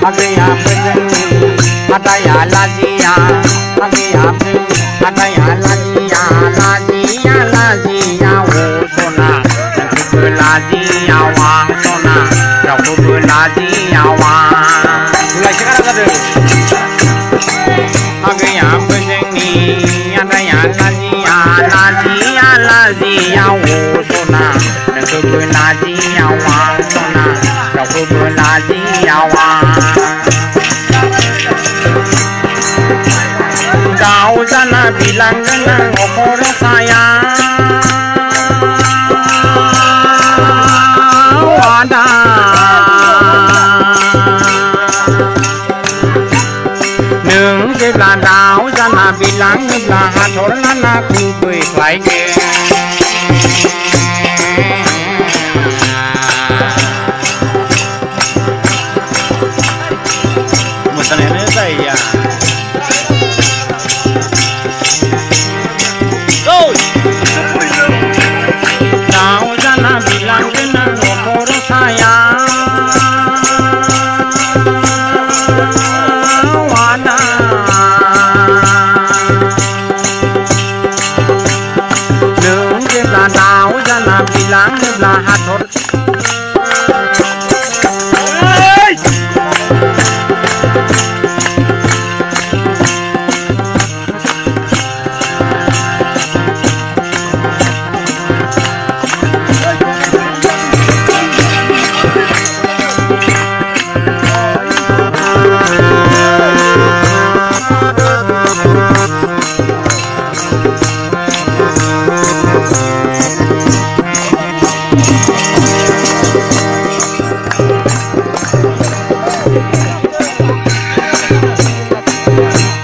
Agya bejeni adaya lazia agya bejeni adaya lazia lazia lazia wosona lazia wangona rakubu lazia wang mulai sekarang ada agya bejeni adaya lazia lazia lazia wosona rakubu lazia wangona rakubu lazia wang kau sana bilang dengan okor saya wadah nung sebelah kau sana bilang sebelah hator anakku berkelai mutan ini saya kau sana bilang dengan okor saya wadah nung sebelah kau sana bilang sebelah hator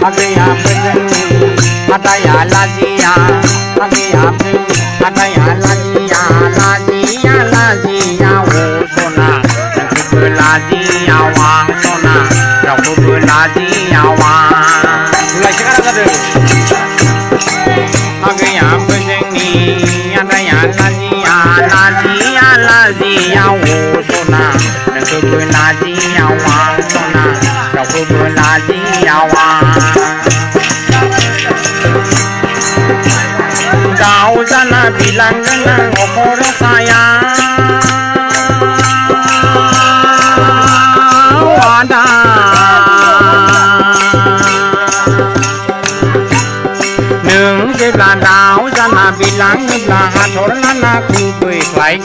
agya bejeni adaya lazia agya bejeni adaya lazia lazia lazia wosona rakubu lazia wangona rakubu lazia wang mulai sekarang ada agya bejeni adaya lazia lazia lazia wosona rakubu lazia wangona rakubu lazia wang kau sana bilang dengan okor saya wadah nung sebelah kau sana bilang sebelah hator anakku berkelai